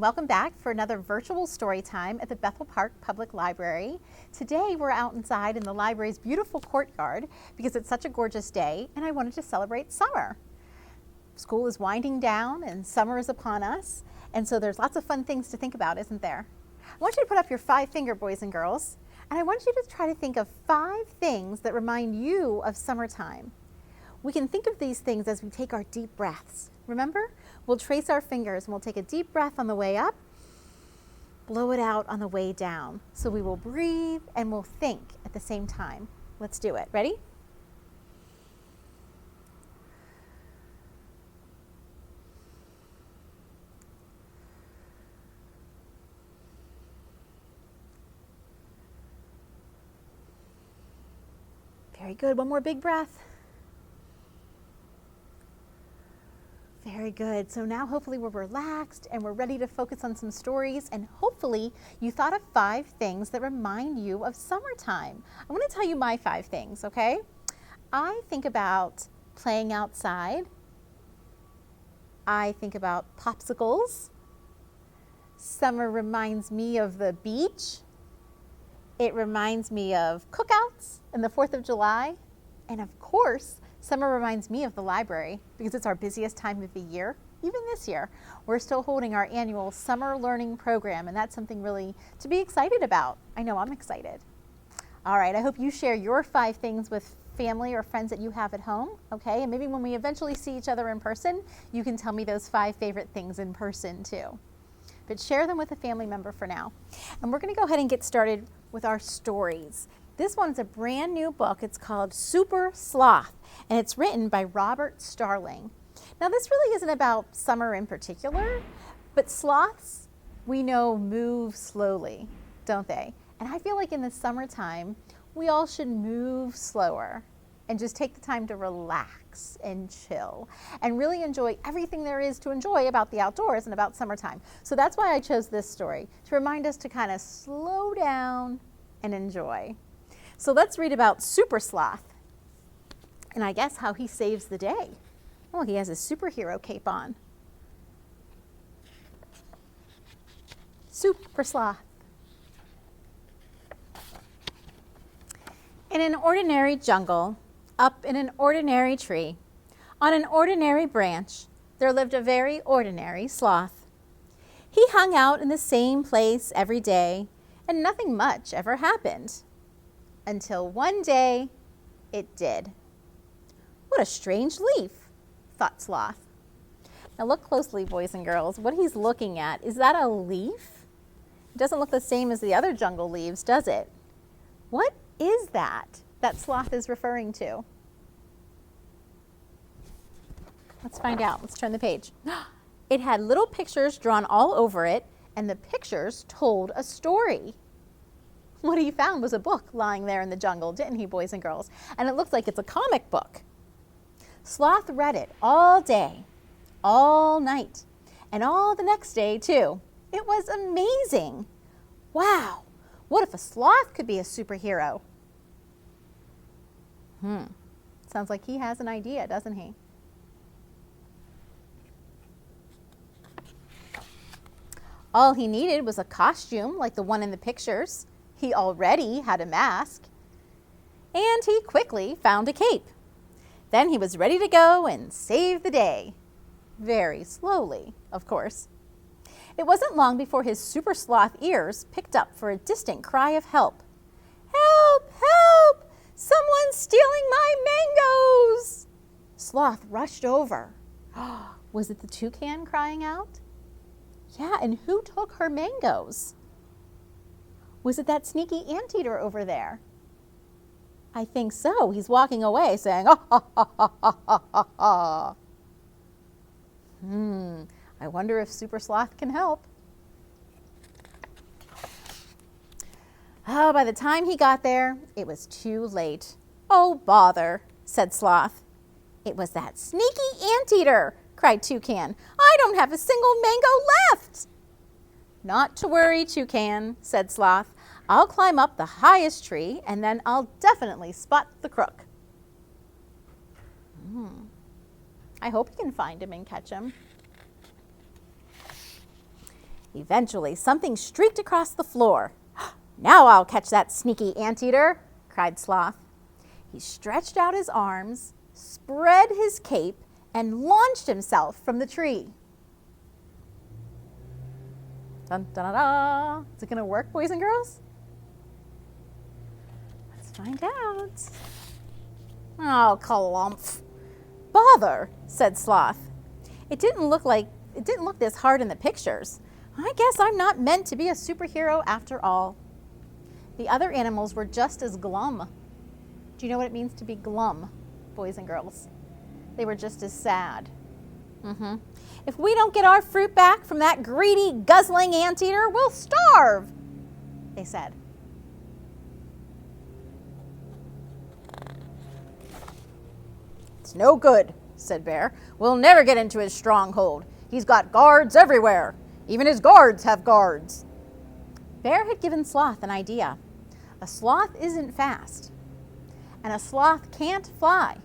welcome back for another virtual story time at the Bethel Park Public Library. Today we're out inside in the library's beautiful courtyard because it's such a gorgeous day and I wanted to celebrate summer. School is winding down and summer is upon us, and so there's lots of fun things to think about, isn't there? I want you to put up your 5-finger, boys and girls, and I want you to try to think of 5 things that remind you of summertime. We can think of these things as we take our deep breaths. Remember? We'll trace our fingers and we'll take a deep breath on the way up, blow it out on the way down. So we will breathe and we'll think at the same time. Let's do it. Ready? Very good. One more big breath. Very good. So now hopefully we're relaxed and we're ready to focus on some stories, and hopefully you thought of 5 things that remind you of summertime. I want to tell you my 5 things, okay? I think about playing outside. I think about popsicles. Summer reminds me of the beach. It reminds me of cookouts and the 4th of July. And of course, summer reminds me of the library because it's our busiest time of the year. Even this year, we're still holding our annual summer learning program, and that's something really to be excited about. I know I'm excited. All right, I hope you share your 5 things with family or friends that you have at home, okay? And maybe when we eventually see each other in person, you can tell me those 5 favorite things in person too. But share them with a family member for now. And we're gonna go ahead and get started with our stories. This one's a brand new book. It's called Super Sloth, and it's written by Robert Starling. Now, this really isn't about summer in particular, but sloths, we know, move slowly, don't they? And I feel like in the summertime, we all should move slower and just take the time to relax and chill and really enjoy everything there is to enjoy about the outdoors and about summertime. So that's why I chose this story, to remind us to kind of slow down and enjoy. So let's read about Super Sloth, and I guess how he saves the day. Oh, he has a superhero cape on. Super Sloth. In an ordinary jungle, up in an ordinary tree, on an ordinary branch, there lived a very ordinary sloth. He hung out in the same place every day, and nothing much ever happened. Until one day, it did. What a strange leaf, thought Sloth. Now look closely, boys and girls. What he's looking at, is that a leaf? It doesn't look the same as the other jungle leaves, does it? What is that Sloth is referring to? Let's find out. Let's turn the page. It had little pictures drawn all over it, and the pictures told a story. What he found was a book lying there in the jungle, didn't he, boys and girls? And it looks like it's a comic book. Sloth read it all day, all night, and all the next day, too. It was amazing. Wow, what if a sloth could be a superhero? Sounds like he has an idea, doesn't he? All he needed was a costume like the one in the pictures. He already had a mask, and he quickly found a cape. Then he was ready to go and save the day. Very slowly, of course. It wasn't long before his super sloth ears picked up for a distant cry of help. Help! Help! Someone's stealing my mangoes! Sloth rushed over. Was it the toucan crying out? Yeah, and who took her mangoes? Was it that sneaky anteater over there? I think so. He's walking away saying, oh, ha, ha, ha, ha, ha, ha. I wonder if Super Sloth can help. Oh, by the time he got there, it was too late. Oh, bother, said Sloth. It was that sneaky anteater, cried Toucan. I don't have a single mango left. Not to worry, Toucan, said Sloth. I'll climb up the highest tree, and then I'll definitely spot the crook. I hope you can find him and catch him. Eventually, something streaked across the floor. "Now I'll catch that sneaky anteater," cried Sloth. He stretched out his arms, spread his cape, and launched himself from the tree. Dun, dun, dun, dun. Is it going to work, boys and girls? Let's find out. "Oh, clumph." "Bother," said Sloth. It didn't look this hard in the pictures. I guess I'm not meant to be a superhero after all." The other animals were just as glum. Do you know what it means to be glum, boys and girls? They were just as sad. "If we don't get our fruit back from that greedy, guzzling anteater, we'll starve," they said. "It's no good," said Bear. "We'll never get into his stronghold. He's got guards everywhere. Even his guards have guards." Bear had given Sloth an idea. A sloth isn't fast, and a sloth can't fly,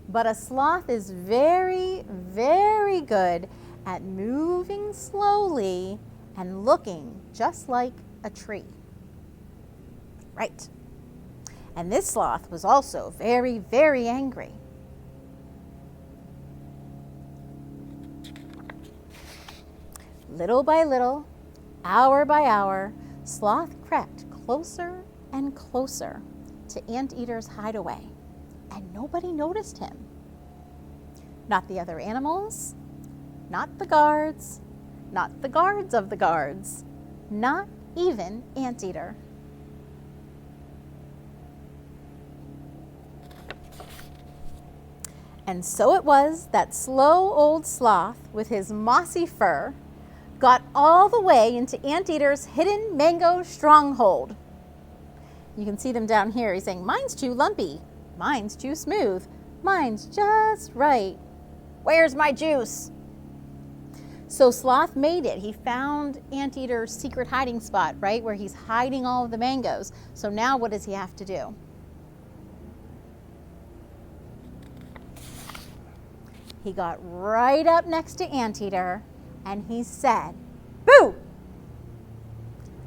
but a sloth is very, very good at moving slowly and looking just like a tree. Right. And this sloth was also very, very angry. Little by little, hour by hour, Sloth crept closer and closer to Anteater's hideaway, and nobody noticed him. Not the other animals, not the guards, not the guards of the guards, not even Anteater. And so it was that slow old Sloth, with his mossy fur, got all the way into Anteater's hidden mango stronghold. You can see them down here. He's saying, "Mine's too lumpy. Mine's too smooth. Mine's just right. Where's my juice?" So Sloth made it. He found Anteater's secret hiding spot, right, where he's hiding all of the mangoes. So now what does he have to do? He got right up next to Anteater, and he said, "Boo!"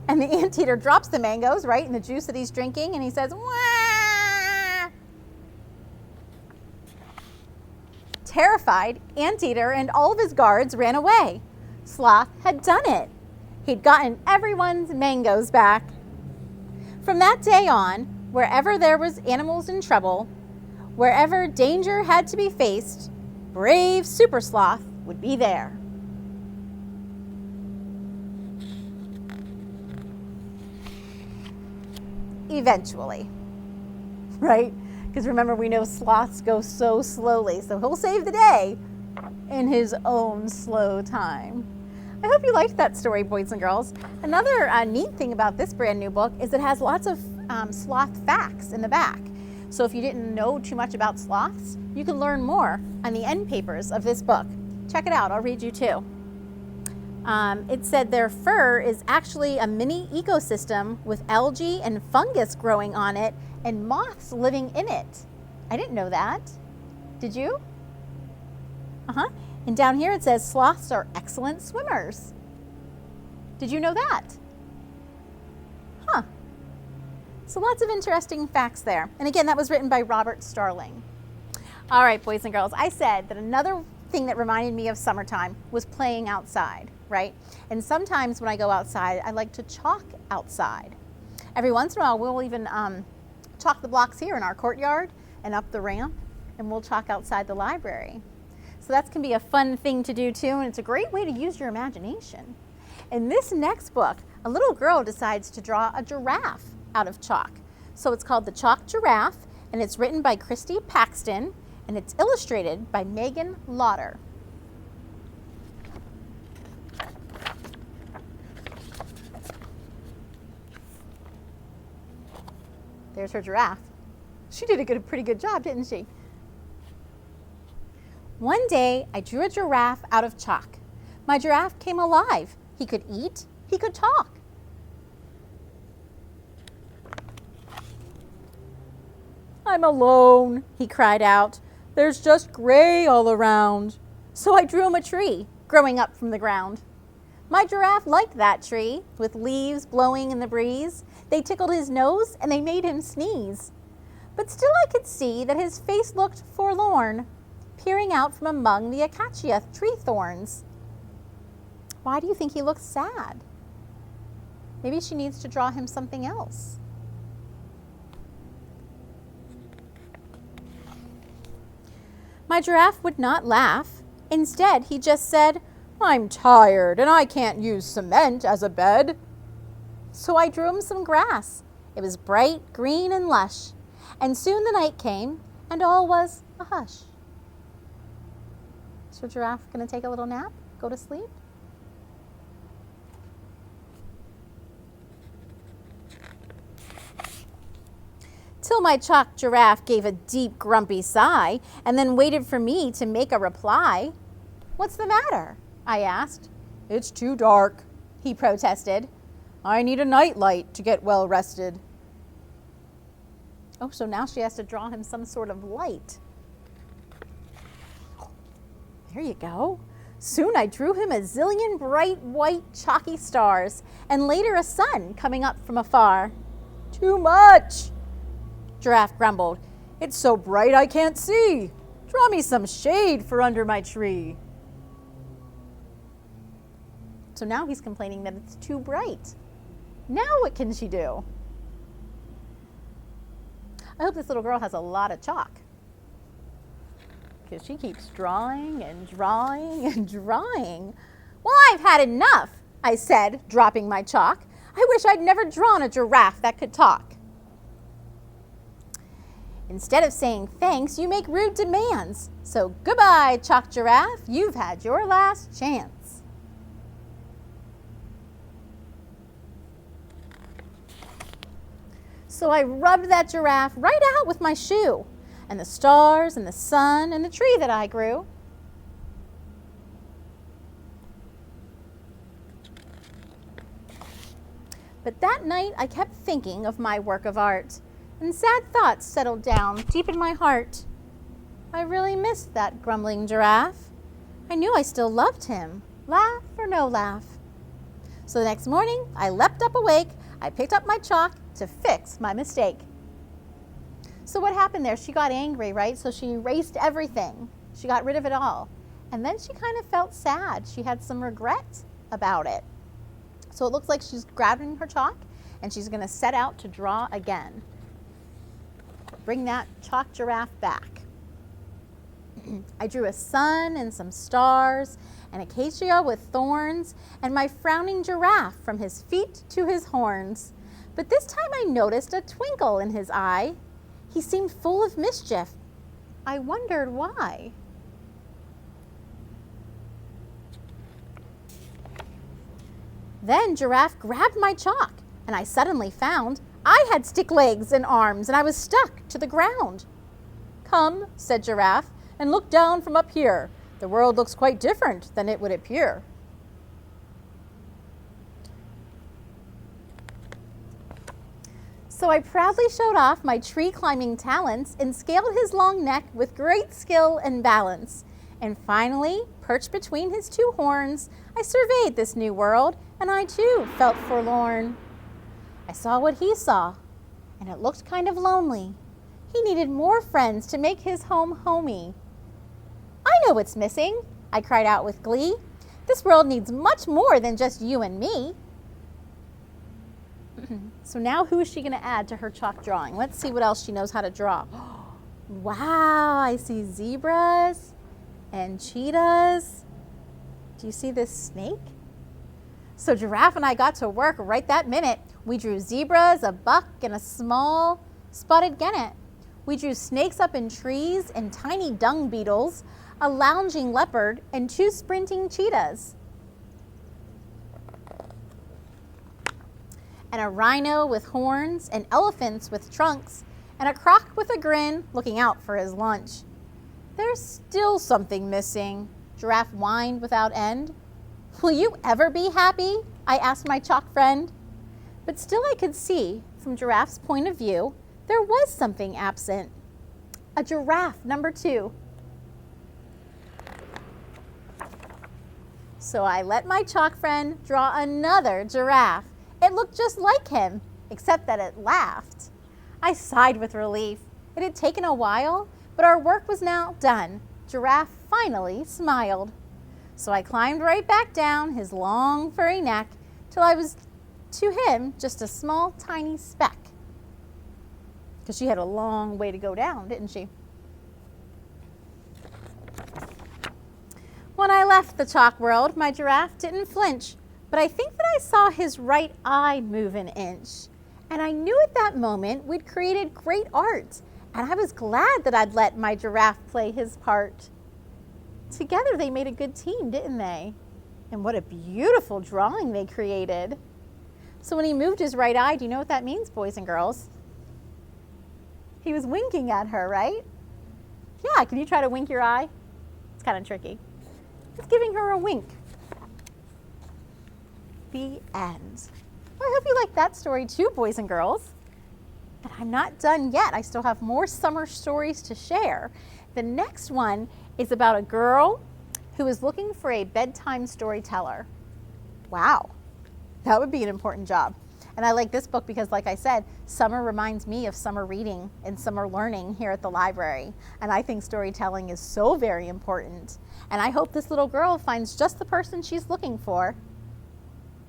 And the Anteater drops the mangoes, right, in the juice that he's drinking, and he says, "Wah!" Terrified, Anteater and all of his guards ran away. Sloth had done it. He'd gotten everyone's mangoes back. From that day on, wherever there was animals in trouble, wherever danger had to be faced, brave Super Sloth would be there. Eventually, right? Because remember, we know sloths go so slowly, so he'll save the day in his own slow time. I hope you liked that story, boys and girls. Another neat thing about this brand new book is it has lots of sloth facts in the back. So if you didn't know too much about sloths, you can learn more on the end papers of this book. Check it out. I'll read you too. It said their fur is actually a mini ecosystem with algae and fungus growing on it and moths living in it. I didn't know that. Did you? And down here it says sloths are excellent swimmers. Did you know that? So lots of interesting facts there. And again, that was written by Robert Starling. All right, boys and girls, I said that another thing that reminded me of summertime was playing outside, right? And sometimes when I go outside, I like to chalk outside. Every once in a while, we'll even chalk the blocks here in our courtyard and up the ramp, and we'll chalk outside the library. So that can be a fun thing to do too, and it's a great way to use your imagination. In this next book, a little girl decides to draw a giraffe out of chalk. So it's called The Chalk Giraffe, and it's written by Christy Paxton, and it's illustrated by Megan Lauder. There's her giraffe. She did a pretty good job, didn't she? One day, I drew a giraffe out of chalk. My giraffe came alive. He could eat, he could talk. "I'm alone," he cried out. "There's just gray all around." So I drew him a tree growing up from the ground. My giraffe liked that tree, with leaves blowing in the breeze. They tickled his nose and they made him sneeze. But still I could see that his face looked forlorn, peering out from among the acacia tree thorns. Why do you think he looks sad? Maybe she needs to draw him something else. My giraffe would not laugh. Instead, he just said, "I'm tired and I can't use cement as a bed." So I drew him some grass. It was bright, green, and lush. And soon the night came and all was a hush. Is your giraffe going to take a little nap? Go to sleep? Till my chalk giraffe gave a deep, grumpy sigh and then waited for me to make a reply. "What's the matter?" I asked. "It's too dark," he protested. "I need a nightlight to get well rested." Oh, so now she has to draw him some sort of light. There you go. Soon I drew him a zillion bright, white, chalky stars, and later a sun coming up from afar. "Too much," Giraffe grumbled. "It's so bright I can't see. Draw me some shade for under my tree." So now he's complaining that it's too bright. Now what can she do? I hope this little girl has a lot of chalk, because she keeps drawing and drawing and drawing. "Well, I've had enough," I said, dropping my chalk. "I wish I'd never drawn a giraffe that could talk." "Instead of saying thanks, you make rude demands. So goodbye, chalk giraffe, you've had your last chance." So I rubbed that giraffe right out with my shoe, and the stars and the sun and the tree that I grew. But that night I kept thinking of my work of art, and sad thoughts settled down deep in my heart. I really missed that grumbling giraffe. I knew I still loved him, laugh or no laugh. So the next morning, I leapt up awake. I picked up my chalk to fix my mistake. So what happened there? She got angry, right? So she erased everything. She got rid of it all. And then she kind of felt sad. She had some regret about it. So it looks like she's grabbing her chalk and she's going to set out to draw again. Bring that chalk giraffe back. I drew a sun and some stars, an acacia with thorns, and my frowning giraffe from his feet to his horns. But this time I noticed a twinkle in his eye. He seemed full of mischief. I wondered why. Then Giraffe grabbed my chalk, and I suddenly found I had stick legs and arms, and I was stuck to the ground. "Come," said Giraffe, "and look down from up here. The world looks quite different than it would appear." So I proudly showed off my tree-climbing talents and scaled his long neck with great skill and balance. And finally, perched between his two horns, I surveyed this new world, and I too felt forlorn. I saw what he saw, and it looked kind of lonely. He needed more friends to make his home homey. "I know what's missing," I cried out with glee. "This world needs much more than just you and me." So now who is she going to add to her chalk drawing? Let's see what else she knows how to draw. Wow, I see zebras and cheetahs. Do you see this snake? So Giraffe and I got to work right that minute. We drew zebras, a buck, and a small spotted genet. We drew snakes up in trees and tiny dung beetles, a lounging leopard, and 2 sprinting cheetahs. And a rhino with horns, and elephants with trunks, and a croc with a grin looking out for his lunch. "There's still something missing," Giraffe whined without end. "Will you ever be happy?" I asked my chalk friend. But still I could see, from Giraffe's point of view, there was something absent. A giraffe number 2. So I let my chalk friend draw another giraffe. It looked just like him, except that it laughed. I sighed with relief. It had taken a while, but our work was now done. Giraffe finally smiled. So I climbed right back down his long furry neck till I was, to him, just a small tiny speck. Because she had a long way to go down, didn't she? When I left the chalk world, my giraffe didn't flinch, but I think that I saw his right eye move an inch. And I knew at that moment we'd created great art, and I was glad that I'd let my giraffe play his part. Together they made a good team, didn't they? And what a beautiful drawing they created. So when he moved his right eye, do you know what that means, boys and girls? He was winking at her, right? Yeah, can you try to wink your eye? It's kind of tricky. He's giving her a wink. The end. Well, I hope you liked that story too, boys and girls. But I'm not done yet. I still have more summer stories to share. The next one is about a girl who is looking for a bedtime storyteller. Wow, that would be an important job. And I like this book because, like I said, summer reminds me of summer reading and summer learning here at the library. And I think storytelling is so very important. And I hope this little girl finds just the person she's looking for.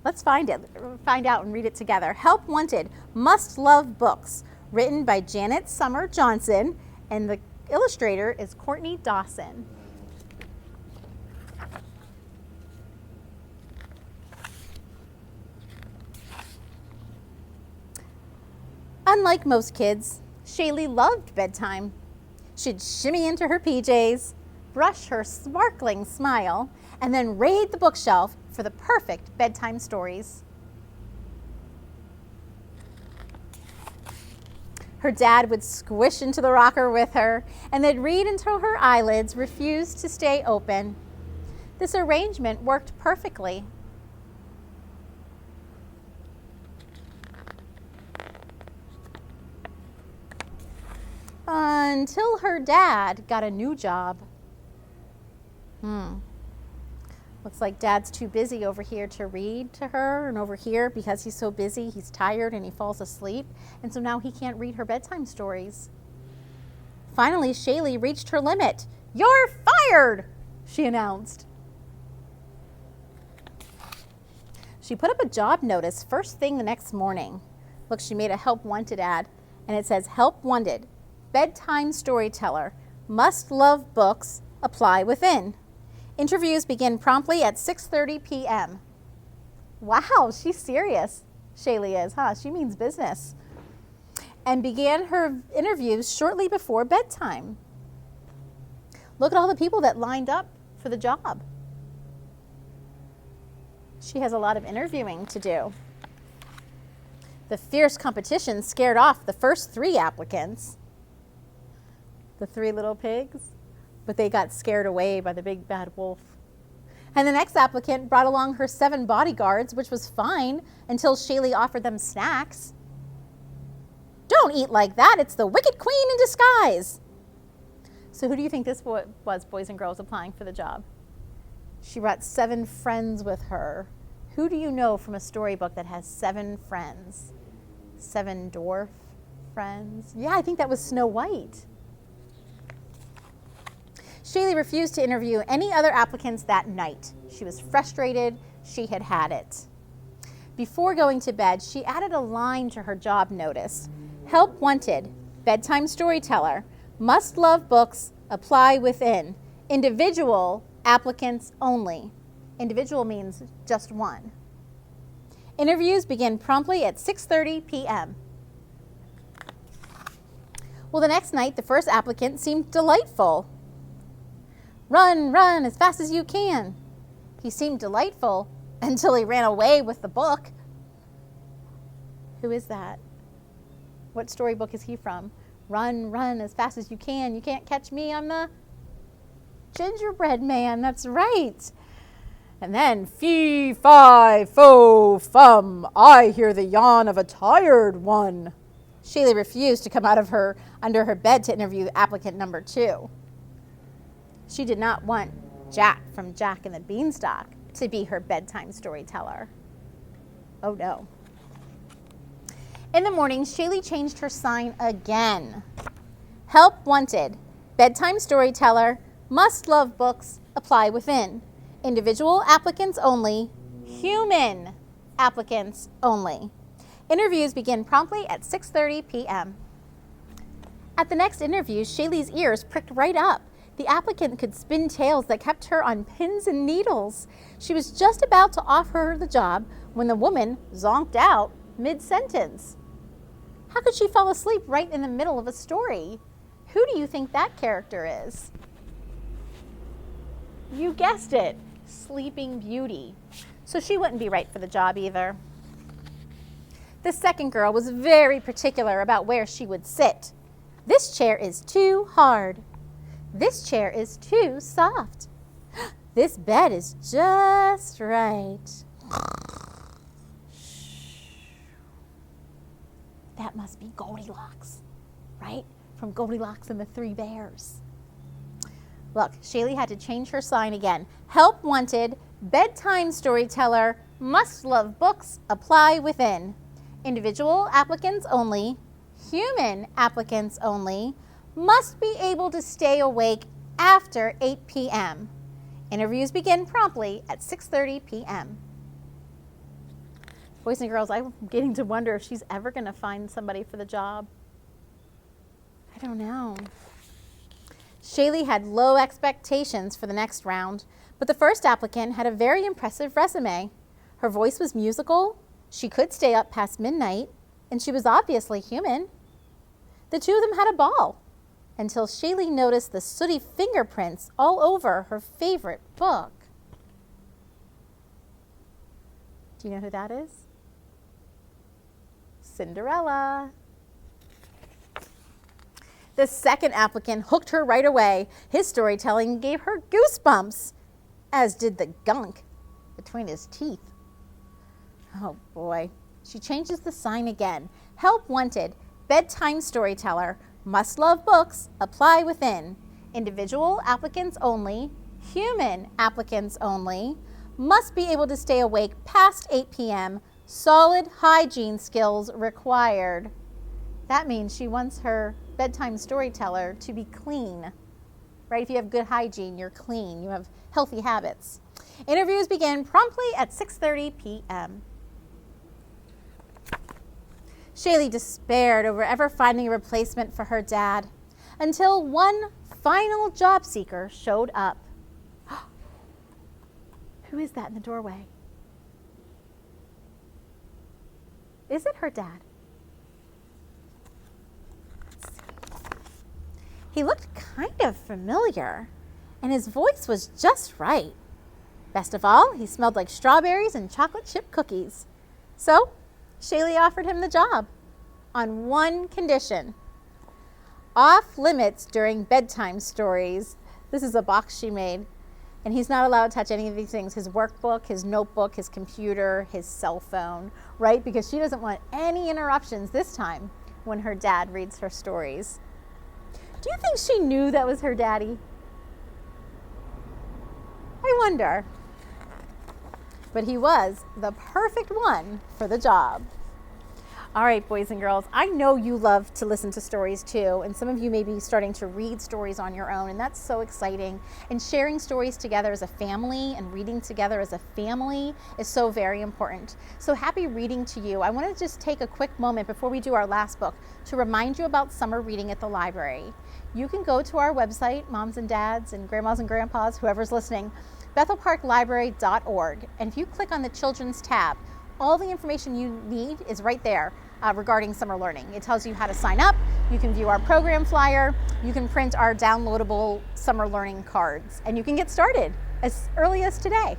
Let's find out and read it together. Help Wanted, Must Love Books, written by Janet Summer Johnson, and the illustrator is Courtney Dawson. Unlike most kids, Shaylee loved bedtime. She'd shimmy into her PJs, brush her sparkling smile, and then raid the bookshelf for the perfect bedtime stories. Her dad would squish into the rocker with her, and they'd read until her eyelids refused to stay open. This arrangement worked perfectly. Until her dad got a new job. Looks like Dad's too busy over here to read to her, and over here, because he's so busy, he's tired and he falls asleep, and so now he can't read her bedtime stories. Finally, Shaylee reached her limit. "You're fired," she announced. She put up a job notice first thing the next morning. Look, she made a Help Wanted ad, and it says, "Help Wanted, bedtime storyteller, must love books, apply within. Interviews begin promptly at 6:30 p.m. Wow, she's serious. Shaylee is, huh? She means business. And began her interviews shortly before bedtime. Look at all the people that lined up for the job. She has a lot of interviewing to do. The fierce competition scared off the first 3 applicants. The 3 little pigs. But they got scared away by the big bad wolf. And the next applicant brought along her 7 bodyguards, which was fine until Shaylee offered them snacks. "Don't eat like that. It's the Wicked Queen in disguise." So who do you think this was, boys and girls, applying for the job? She brought 7 friends with her. Who do you know from a storybook that has 7 friends? 7 dwarf friends? Yeah, I think that was Snow White. Shaylee refused to interview any other applicants that night. She was frustrated. She had had it. Before going to bed, she added a line to her job notice. "Help Wanted, bedtime storyteller, must love books, apply within. Individual applicants only." Individual means just one. Interviews begin promptly at 6:30 p.m. Well, the next night, the first applicant seemed delightful. "Run, run as fast as you can." He seemed delightful until he ran away with the book. Who is that? What storybook is he from? "Run, run as fast as you can. You can't catch me. I'm the gingerbread man." That's right. And then, "Fee, fi, fo, fum, I hear the yawn of a tired one." Shaylee refused to come out of under her bed to interview applicant number 2. She did not want Jack from Jack and the Beanstalk to be her bedtime storyteller. Oh no. In the morning, Shaylee changed her sign again. Help wanted. Bedtime storyteller. Must love books. Apply within. Individual applicants only. Human applicants only. Interviews begin promptly at 6:30 p.m. At the next interview, Shaylee's ears pricked right up. The applicant could spin tales that kept her on pins and needles. She was just about to offer her the job when the woman zonked out mid-sentence. How could she fall asleep right in the middle of a story? Who do you think that character is? You guessed it, Sleeping Beauty. So she wouldn't be right for the job either. The second girl was very particular about where she would sit. This chair is too hard. This chair is too soft. This bed is just right. That must be Goldilocks, right? From Goldilocks and the Three Bears. Look, Shaylee had to change her sign again. Help wanted, bedtime storyteller, must love books, apply within. Individual applicants only, human applicants only, must be able to stay awake after 8 p.m. Interviews begin promptly at 6:30 p.m. Boys and girls, I'm getting to wonder if she's ever going to find somebody for the job. I don't know. Shaylee had low expectations for the next round, but the first applicant had a very impressive resume. Her voice was musical, she could stay up past midnight, and she was obviously human. The two of them had a ball until Shaylee noticed the sooty fingerprints all over her favorite book. Do you know who that is? Cinderella. The second applicant hooked her right away. His storytelling gave her goosebumps, as did the gunk between his teeth. Oh boy. She changes the sign again. Help wanted, bedtime storyteller, must love books, apply within. Individual applicants only, human applicants only, must be able to stay awake past 8 p.m., solid hygiene skills required. That means she wants her bedtime storyteller to be clean, right? If you have good hygiene, you're clean, you have healthy habits. Interviews begin promptly at 6:30 p.m. Shaylee despaired over ever finding a replacement for her dad until one final job seeker showed up. Who is that in the doorway? Is it her dad? Let's see. He looked kind of familiar, and his voice was just right. Best of all, he smelled like strawberries and chocolate chip cookies. So, Shaylee offered him the job on one condition: off limits during bedtime stories. This is a box she made, and he's not allowed to touch any of these things: his workbook, his notebook, his computer, his cell phone, right? Because she doesn't want any interruptions this time when her dad reads her stories. Do you think she knew that was her daddy? I wonder. But he was the perfect one for the job. All right, boys and girls, I know you love to listen to stories too, and some of you may be starting to read stories on your own, and that's so exciting. And sharing stories together as a family and reading together as a family is so very important. So happy reading to you. I want to just take a quick moment before we do our last book to remind you about summer reading at the library. You can go to our website, moms and dads and grandmas and grandpas, whoever's listening, bethelparklibrary.org. And if you click on the Children's tab, all the information you need is right there regarding summer learning. It tells you how to sign up, you can view our program flyer, you can print our downloadable summer learning cards, and you can get started as early as today.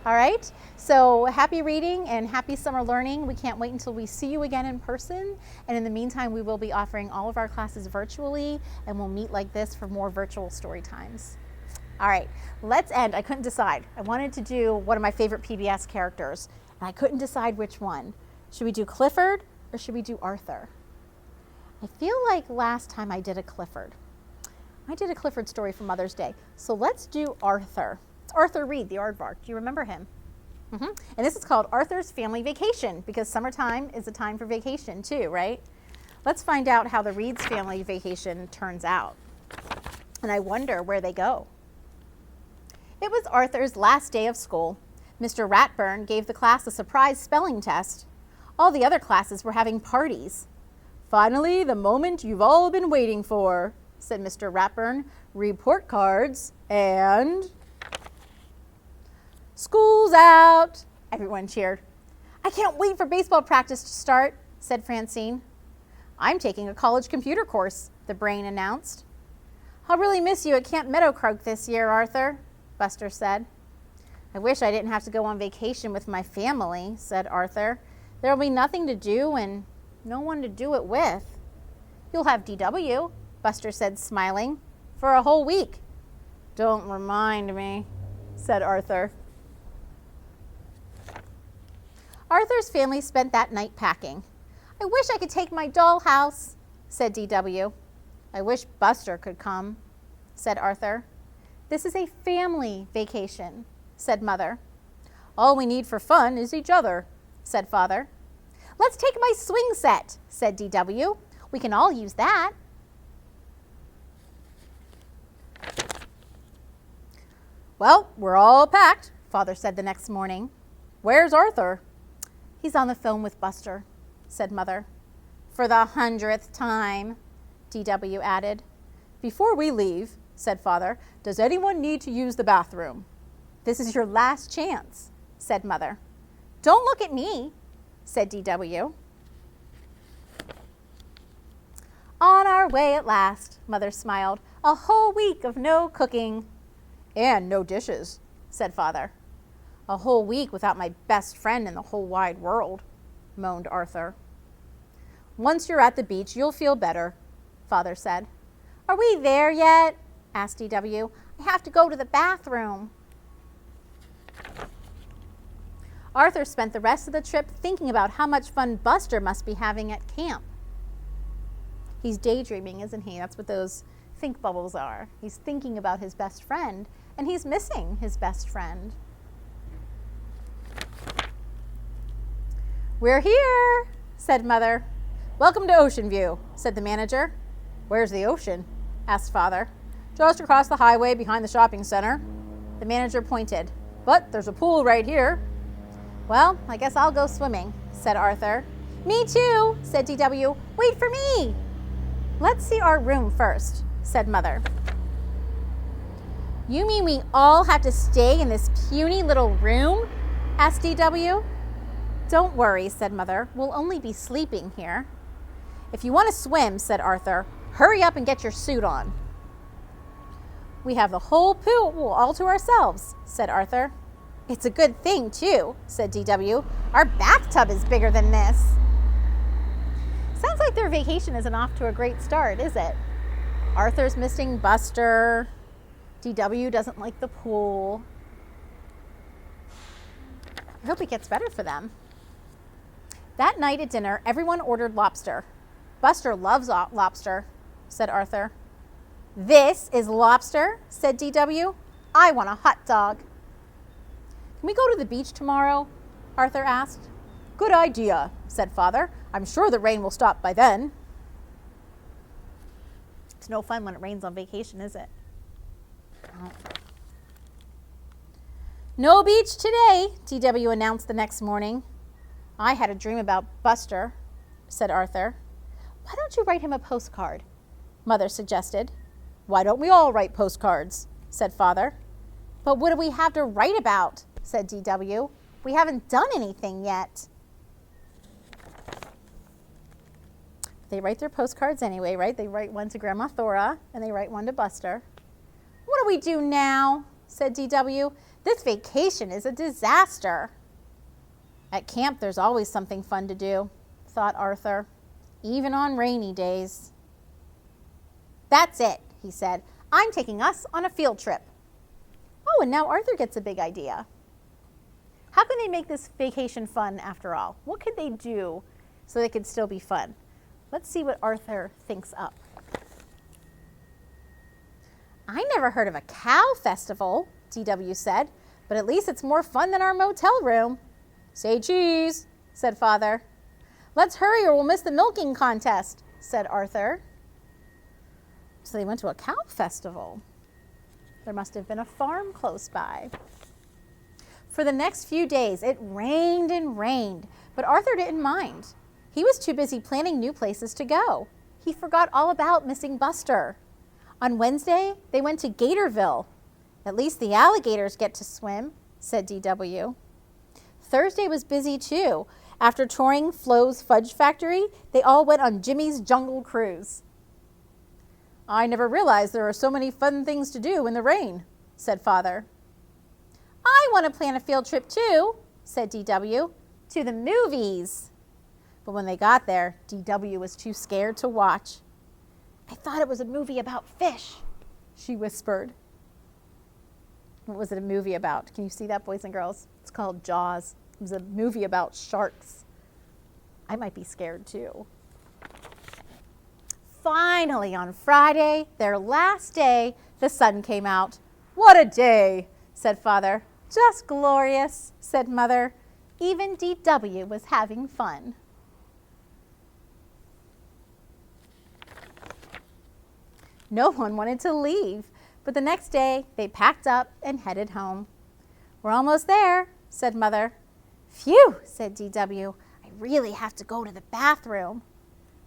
All right, so happy reading and happy summer learning. We can't wait until we see you again in person, and in the meantime we will be offering all of our classes virtually, and we'll meet like this for more virtual story times. All right, let's end. I couldn't decide. I wanted to do one of my favorite PBS characters, and I couldn't decide which one. Should we do Clifford or should we do Arthur? I feel like last time I did a Clifford. I did a Clifford story for Mother's Day, so let's do Arthur. It's Arthur Reed, the aardvark. Do you remember him? And this is called Arthur's Family Vacation because summertime is a time for vacation too, right? Let's find out how the Reed's family vacation turns out. And I wonder where they go. It was Arthur's last day of school. Mr. Ratburn gave the class a surprise spelling test. All the other classes were having parties. "Finally, the moment you've all been waiting for," said Mr. Ratburn. "Report cards and..." "School's out!" Everyone cheered. "I can't wait for baseball practice to start," said Francine. "I'm taking a college computer course," the brain announced. "I'll really miss you at Camp Meadowcroak this year, Arthur," Buster said. "I wish I didn't have to go on vacation with my family," said Arthur. "There'll be nothing to do and no one to do it with." "You'll have DW," Buster said, smiling, "for a whole week." "Don't remind me," said Arthur. Arthur's family spent that night packing. "I wish I could take my dollhouse," said DW. "I wish Buster could come," said Arthur. "This is a family vacation," said Mother. "All we need for fun is each other," said Father. "Let's take my swing set," said DW. "We can all use that." "Well, we're all packed," Father said the next morning. "Where's Arthur?" "He's on the phone with Buster," said Mother. "For the 100th time," DW added. "Before we leave," said Father, "does anyone need to use the bathroom?" "This is your last chance," said Mother. "Don't look at me," said DW. "On our way at last," Mother smiled. "A whole week of no cooking." "And no dishes," said Father. "A whole week without my best friend in the whole wide world," moaned Arthur. "Once you're at the beach, you'll feel better," Father said. "Are we there yet?" asked DW. "I have to go to the bathroom." Arthur spent the rest of the trip thinking about how much fun Buster must be having at camp. He's daydreaming, isn't he? That's what those think bubbles are. He's thinking about his best friend, and he's missing his best friend. "We're here," said Mother. "Welcome to Ocean View," said the manager. "Where's the ocean?" asked Father. "Just across the highway behind the shopping center." The manager pointed. "But there's a pool right here." "Well, I guess I'll go swimming," said Arthur. "Me too," said DW. "Wait for me." "Let's see our room first," said Mother. "You mean we all have to stay in this puny little room?" asked DW. "Don't worry," said Mother. "We'll only be sleeping here." "If you want to swim," said Arthur, "hurry up and get your suit on." "We have the whole pool all to ourselves," said Arthur. "It's a good thing, too," said DW. "Our bathtub is bigger than this." Sounds like their vacation isn't off to a great start, is it? Arthur's missing Buster. DW doesn't like the pool. I hope it gets better for them. That night at dinner, everyone ordered lobster. "Buster loves lobster," said Arthur. "This is lobster," said DW. "I want a hot dog." "Can we go to the beach tomorrow?" Arthur asked. "Good idea," said Father. "I'm sure the rain will stop by then." It's no fun when it rains on vacation, is it? "No beach today," DW announced the next morning. "I had a dream about Buster," said Arthur. "Why don't you write him a postcard?" Mother suggested. "Why don't we all write postcards?" said Father. "But what do we have to write about?" said DW. "We haven't done anything yet." They write their postcards anyway, right? They write one to Grandma Thora, and they write one to Buster. "What do we do now?" said DW. "This vacation is a disaster." "At camp, there's always something fun to do," thought Arthur, "even on rainy days." "That's it," he said. "I'm taking us on a field trip." Oh, and now Arthur gets a big idea. How can they make this vacation fun after all? What could they do so they could still be fun? Let's see what Arthur thinks up. "I never heard of a cow festival," DW said, but at least it's more fun than our motel room. Say cheese, said Father. Let's hurry or we'll miss the milking contest, said Arthur. So they went to a cow festival. There must have been a farm close by. For the next few days, it rained and rained, but Arthur didn't mind. He was too busy planning new places to go. He forgot all about missing Buster. On Wednesday, they went to Gatorville. At least the alligators get to swim, said DW. Thursday was busy too. After touring Flo's Fudge Factory, they all went on Jimmy's Jungle Cruise. I never realized there are so many fun things to do in the rain, said Father. I want to plan a field trip too, said DW, to the movies. But when they got there, DW was too scared to watch. I thought it was a movie about fish, she whispered. What was it a movie about? Can you see that, boys and girls? It's called Jaws. It was a movie about sharks. I might be scared too. Finally, on Friday, their last day, the sun came out. What a day, said Father. Just glorious, said Mother. Even DW was having fun. No one wanted to leave, but the next day they packed up and headed home. We're almost there, said Mother. Phew, said DW. I really have to go to the bathroom.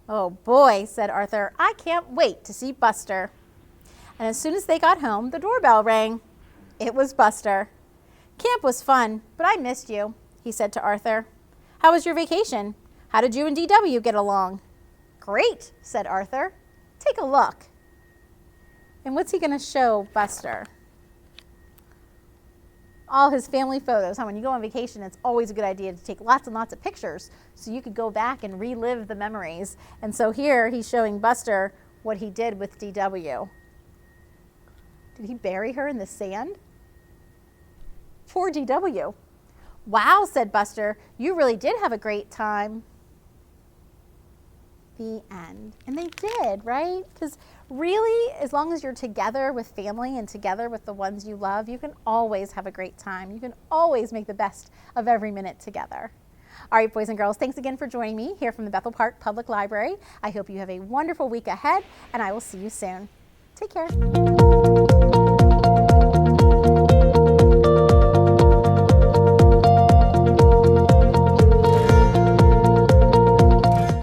Oh boy, said Arthur. I can't wait to see Buster. And as soon as they got home, the doorbell rang. It was Buster. Camp was fun, but I missed you, he said to Arthur. How was your vacation? How did you and DW get along? Great, said Arthur. Take a look. And what's he going to show Buster? All his family photos. When you go on vacation, it's always a good idea to take lots and lots of pictures so you could go back and relive the memories. And so here he's showing Buster what he did with DW. Did he bury her in the sand? Poor DW. Wow, said Buster, you really did have a great time. The end. And they did, right? Because really, as long as you're together with family and together with the ones you love, you can always have a great time. You can always make the best of every minute together. All right, boys and girls, thanks again for joining me here from the Bethel Park Public Library. I hope you have a wonderful week ahead, and I will see you soon. Take care.